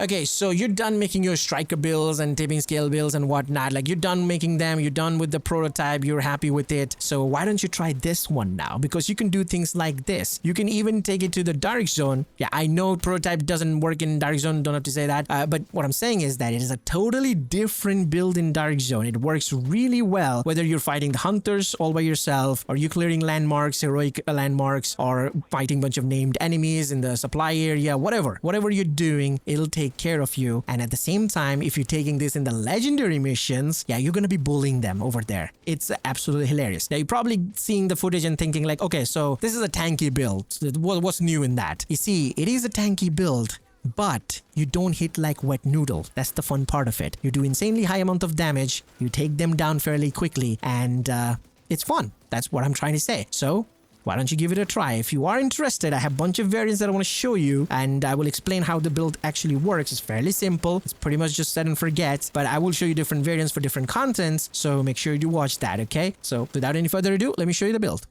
Okay, so you're done making your striker builds and tipping scale builds and whatnot. Like, you're done making them, you're done with the prototype, you're happy with it. So why don't you try this one now? Because you can do things like this. You can even take it to the Dark Zone. Yeah, I know prototype doesn't work in Dark Zone, don't have to say that. But what I'm saying is that it is a totally different build in Dark Zone. It works really well, whether you're fighting the hunters all by yourself, or you clearing landmarks, heroic landmarks, or fighting a bunch of named enemies in the supply area, whatever you're doing, it'll take care of you. And at the same time, if you're taking this in the legendary missions, yeah, you're gonna be bullying them over there. It's absolutely hilarious. Now, you're probably seeing the footage and thinking like, okay, so this is a tanky build. What's new in that? You see, it is a tanky build, but you don't hit like wet noodle. That's the fun part of it. You do insanely high amount of damage, you take them down fairly quickly, and it's fun. That's what I'm trying to say. So why don't you give it a try? If you are interested, I have a bunch of variants that I want to show you, and I will explain how the build actually works. It's fairly simple. It's pretty much just set and forget, but I will show you different variants for different contents, so make sure you watch that, okay? So without any further ado, let me show you the build.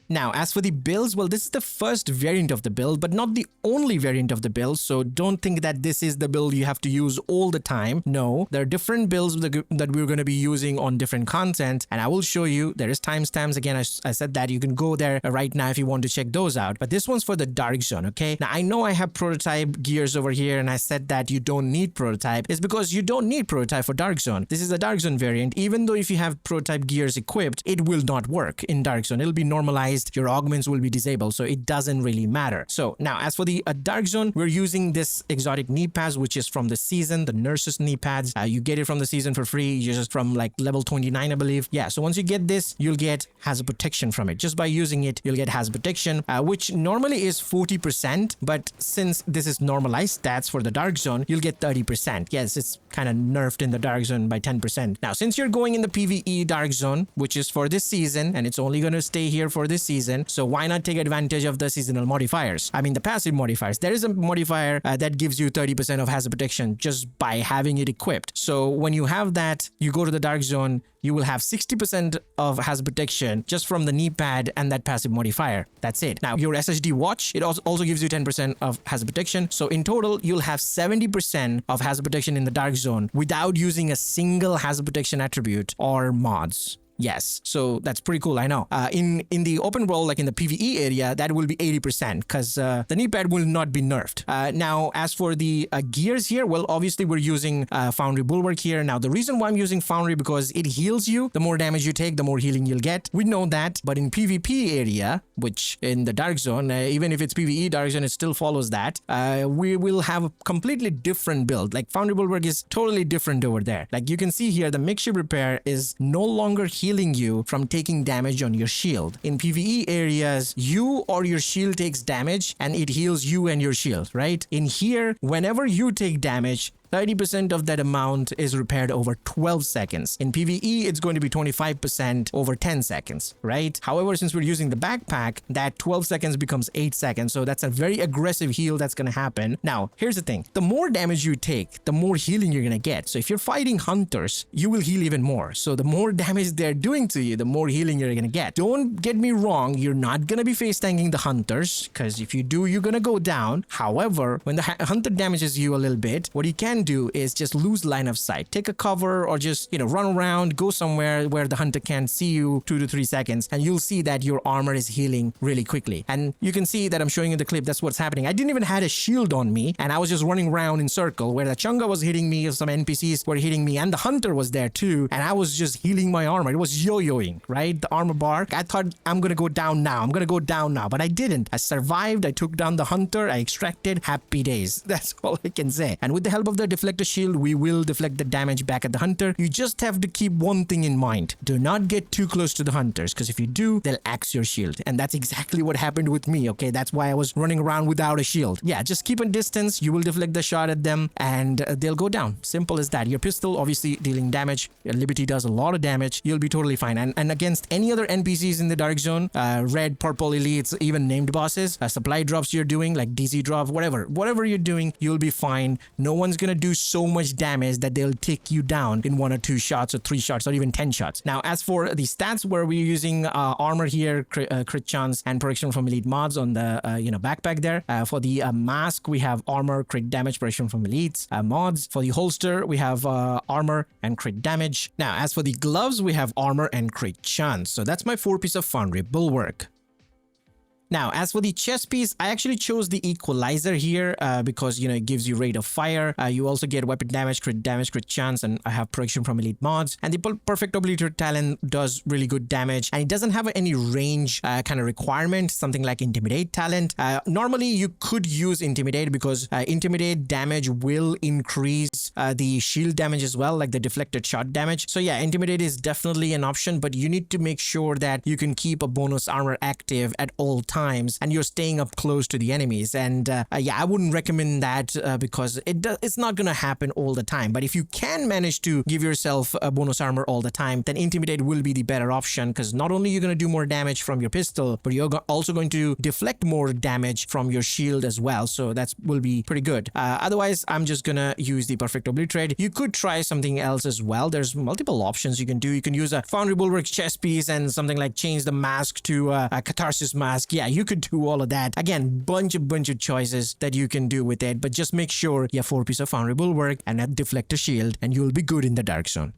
Now, as for the builds, well, this is the first variant of the build, but not the only variant of the build, so don't think that this is the build you have to use all the time. No, there are different builds that we're going to be using on different content, and I will show you. There is timestamps. Again, I said that you can go there right now if you want to check those out, but this one's for the Dark Zone, okay? Now, I know I have prototype gears over here, and I said that you don't need prototype. It's because you don't need prototype for Dark Zone. This is a Dark Zone variant. Even though if you have prototype gears equipped, it will not work in Dark Zone. It'll be normalized. Your augments will be disabled, so it doesn't really matter. So now, as for the Dark Zone, we're using this exotic knee pads, which is from the season, the nurses knee pads. You get it from the season for free, just from like level 29, I believe. Yeah, so once you get this, you'll get hazard protection from it. Just by using it, you'll get hazard protection, which normally is 40%, but since this is normalized stats for the Dark Zone, you'll get 30%. Yes, it's kind of nerfed in the Dark Zone by 10%. Now, since you're going in the PvE Dark Zone, which is for this season, and it's only going to stay here for this season, so why not take advantage of the seasonal modifiers? I mean, the passive modifiers. There is a modifier that gives you 30% of hazard protection just by having it equipped. So when you have that, you go to the Dark Zone, you will have 60% of hazard protection just from the knee pad and that passive modifier. That's it. Now, your SSD watch, it also gives you 10% of hazard protection. So in total, you'll have 70% of hazard protection in the Dark Zone without using a single hazard protection attribute or mods. Yes, so that's pretty cool, I know. In the open world, like in the PvE area, that will be 80% because the knee pad will not be nerfed. Now, as for the gears here, well, obviously we're using Foundry Bulwark here. Now, the reason why I'm using Foundry because it heals you. The more damage you take, the more healing you'll get. We know that, but in PvP area, which in the Dark Zone, even if it's PvE Dark Zone, it still follows that. We will have a completely different build. Like Foundry Bulwark is totally different over there. Like you can see here, the makeshift repair is no longer healing you from taking damage on your shield. In PvE areas, you or your shield takes damage and it heals you and your shield, right? In here, whenever you take damage, 30% of that amount is repaired over 12 seconds. In PvE, it's going to be 25% over 10 seconds, right? However, since we're using the backpack, that 12 seconds becomes 8 seconds. So that's a very aggressive heal that's going to happen. Now, here's the thing. The more damage you take, the more healing you're going to get. So if you're fighting hunters, you will heal even more. So the more damage they're doing to you, the more healing you're going to get. Don't get me wrong. You're not going to be face tanking the hunters because if you do, you're going to go down. However, when the hunter damages you a little bit, what you can do is just lose line of sight. Take a cover or just, run around, go somewhere where the hunter can't see you 2 to 3 seconds, and you'll see that your armor is healing really quickly. And you can see that I'm showing you the clip. That's what's happening. I didn't even have a shield on me, and I was just running around in circle where the Chunga was hitting me, some NPCs were hitting me, and the hunter was there too, and I was just healing my armor. It was yo-yoing, right? The armor bar. I thought I'm gonna go down now. But I didn't. I survived. I took down the hunter. I extracted. Happy days. That's all I can say. And with the help of the Deflector Shield, we will deflect the damage back at the hunter. You just have to keep one thing in mind. Do not get too close to the hunters, because if you do, they'll axe your shield. And that's exactly what happened with me, okay? That's why I was running around without a shield. Yeah, just keep a distance. You will deflect the shot at them, and they'll go down. Simple as that. Your pistol, obviously, dealing damage. Your Liberty does a lot of damage. You'll be totally fine. And against any other NPCs in the Dark Zone, red, purple, elites, even named bosses, supply drops you're doing, like DC drop, whatever you're doing, you'll be fine. No one's gonna gonna do so much damage that they'll take you down in 1 or 2 shots or 3 shots or even 10 shots. Now, as for the stats, where we're using armor here, crit chance, and protection from elite mods on the backpack there. For the mask, we have armor, crit damage, protection from elites mods. For the holster, we have armor and crit damage. Now, as for the gloves, we have armor and crit chance. So that's my 4 piece of Foundry Bulwark. Now, as for the chest piece, I actually chose the equalizer here because, it gives you rate of fire. You also get weapon damage, crit chance, and I have protection from elite mods. And the perfect obliterator talent does really good damage, and it doesn't have any range kind of requirement, something like intimidate talent. Normally, you could use intimidate because intimidate damage will increase the shield damage as well, like the deflected shot damage. So yeah, intimidate is definitely an option, but you need to make sure that you can keep a bonus armor active at all times and you're staying up close to the enemies. And yeah, I wouldn't recommend that because it's not gonna happen all the time. But if you can manage to give yourself a bonus armor all the time, then intimidate will be the better option, because not only you're gonna do more damage from your pistol, but you're also going to deflect more damage from your shield as well. So that will be pretty good. Otherwise, I'm just gonna use the perfect obliterate. You could try something else as well. There's multiple options you can do. You can use a Foundry Bulwark chest piece and something like change the mask to a Catharsis mask. Yeah, you could do all of that. Again, bunch of choices that you can do with it, but just make sure you have 4 pieces of Foundry Bulwark and a Deflector Shield, and you'll be good in the Dark Zone.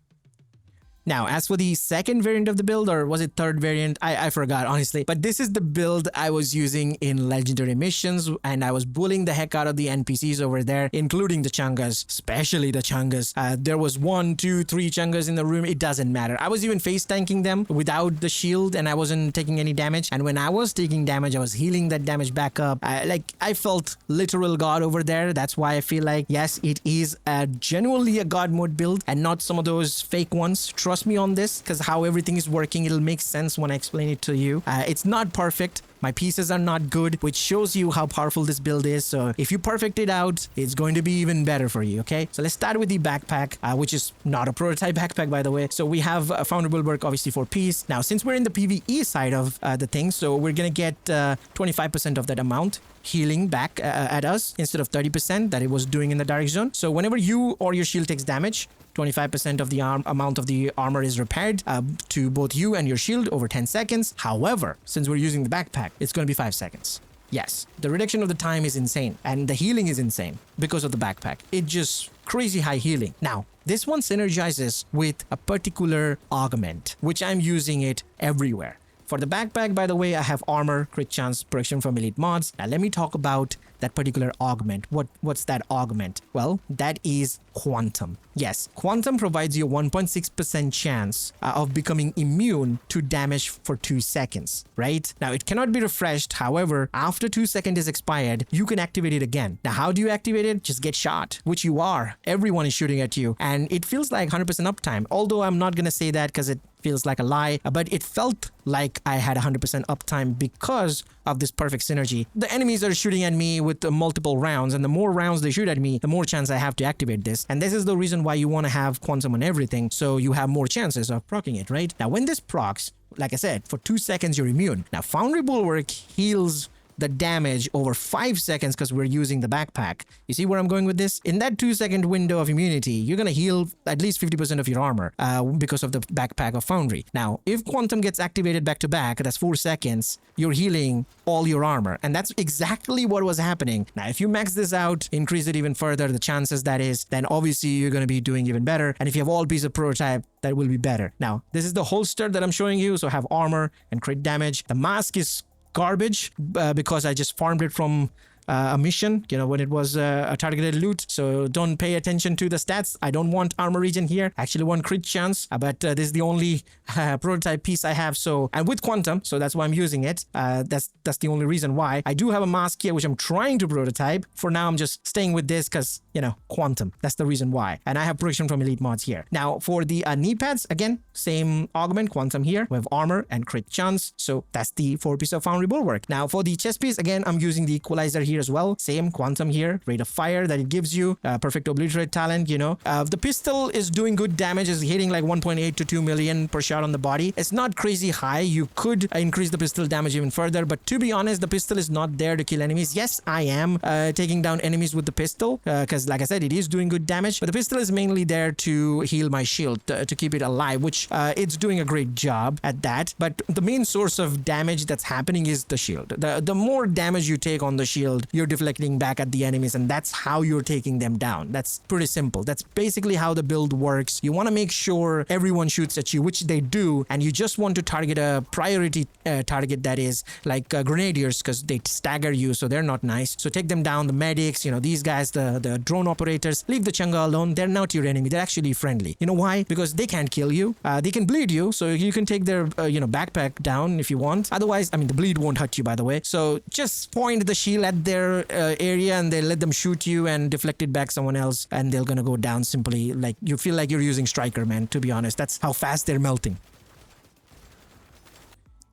Now, as for the second variant of the build, or was it third variant? I forgot, honestly. But this is the build I was using in Legendary Missions, and I was bullying the heck out of the NPCs over there, including the Chungas, especially the Chungas. There was 1, 2, 3 Chungas in the room. It doesn't matter. I was even face tanking them without the shield, and I wasn't taking any damage. And when I was taking damage, I was healing that damage back up. I felt literal god over there. That's why I feel like, yes, it is genuinely a god mode build and not some of those fake ones. Trust me on this, because how everything is working, it'll make sense when I explain it to you. It's not perfect. My pieces are not good, which shows you how powerful this build is. So if you perfect it out, it's going to be even better for you, okay? So let's start with the backpack, which is not a prototype backpack, by the way. So we have Foundry Bulwark, obviously, for piece. Now, since we're in the PvE side of the thing, so we're going to get 25% of that amount healing back at us instead of 30% that it was doing in the Dark Zone. So whenever you or your shield takes damage, 25% of the amount of the armor is repaired to both you and your shield over 10 seconds. However, since we're using the backpack, it's going to be 5 seconds. Yes, the reduction of the time is insane, and the healing is insane because of the backpack. It just crazy high healing. Now, this one synergizes with a particular augment, which I'm using it everywhere. For the backpack, by the way, I have armor, crit chance, protection from elite mods. Now let me talk about that particular augment. What's that augment? Well, that is Quantum. Yes, Quantum provides you a 1.6% chance of becoming immune to damage for 2 seconds, right? Now, it cannot be refreshed. However, after 2 seconds is expired, you can activate it again. Now, how do you activate it? Just get shot, which you are. Everyone is shooting at you, and it feels like 100% uptime. Although I'm not going to say that because it feels like a lie, but it felt like I had 100% uptime because of this perfect synergy. The enemies are shooting at me with multiple rounds, and the more rounds they shoot at me, the more chance I have to activate this. And this is the reason why you want to have Quantum on everything, so you have more chances of proccing it, right? Now, when this procs, like I said, for 2 seconds you're immune. Now, Foundry Bulwark heals the damage over 5 seconds because we're using the backpack. You see where I'm going with this? In that 2-second window of immunity, you're going to heal at least 50% of your armor because of the backpack of Foundry. Now, if Quantum gets activated back to back, that's 4 seconds, you're healing all your armor. And that's exactly what was happening. Now, if you max this out, increase it even further, the chances that is, then obviously you're going to be doing even better. And if you have all piece of prototype, that will be better. Now, this is the holster that I'm showing you. So I have armor and crit damage. The mask is garbage because I just farmed it from a mission, when it was a targeted loot. So don't pay attention to the stats. I don't want armor regen here. I actually want crit chance, but this is the only prototype piece I have. So, and with Quantum, so that's why I'm using it. That's the only reason why. I do have a mask here, which I'm trying to prototype. For now, I'm just staying with this because, Quantum. That's the reason why. And I have protection from elite mods here. Now, for the knee pads, again, same augment, Quantum here. We have armor and crit chance. So that's the 4 piece of Foundry Bulwark. Now, for the chest piece, again, I'm using the equalizer here here as well. Same quantum here, rate of fire that it gives you, perfect obliterate talent, you know. The pistol is doing good damage, is hitting like 1.8 to 2 million per shot on the body. It's not crazy high. You could increase the pistol damage even further, but to be honest, the pistol is not there to kill enemies. Yes, I am taking down enemies with the pistol because like I said, it is doing good damage, but the pistol is mainly there to heal my shield, to keep it alive, which it's doing a great job at that. But the main source of damage that's happening is the shield. The more damage you take on the shield, you're deflecting back at the enemies, and that's how you're taking them down. That's pretty simple. That's basically how the build works. You want to make sure everyone shoots at you, which they do, and you just want to target a priority target that is like grenadiers, because they stagger you, so they're not nice. So take them down. The medics, you know, these guys, the drone operators, leave the chunga alone. They're not your enemy. They're actually friendly. You know why? Because they can't kill you. They can bleed you, so you can take their backpack down if you want. Otherwise, I mean, the bleed won't hurt you, by the way. So just point the shield at their area and they let them shoot you and deflect it back someone else, and they're gonna go down simply. Like, you feel like you're using Striker, man, to be honest. That's how fast they're melting.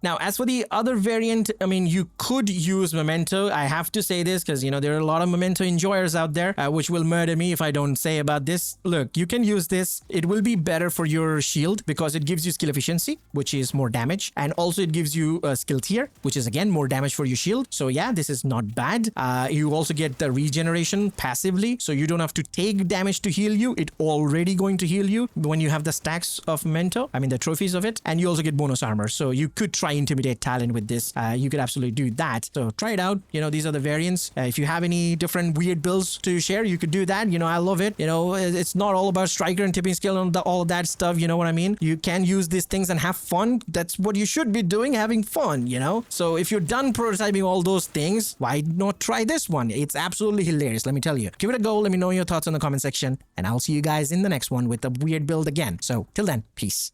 Now, as for the other variant, I mean, you could use Memento. I have to say this because, you know, there are a lot of Memento enjoyers out there, which will murder me if I don't say about this. Look, you can use this. It will be better for your shield because it gives you skill efficiency, which is more damage. And also it gives you a skill tier, which is again more damage for your shield. So yeah, this is not bad. You also get the regeneration passively. So you don't have to take damage to heal you. It's already going to heal you when you have the stacks of Memento. I mean, the trophies of it. And you also get bonus armor. So you could try intimidate talent with this. You could absolutely do that. So try it out. You know, these are the variants. If you have any different weird builds to share, you could do that. You know, I love it. You know, it's not all about striker and tipping skill and all of that stuff. You know what I mean? You can use these things and have fun. That's what you should be doing, having fun, you know? So if you're done prototyping all those things, why not try this one? It's absolutely hilarious, let me tell you. Give it a go. Let me know your thoughts in the comment section, and I'll see you guys in the next one with a weird build again. So till then, peace.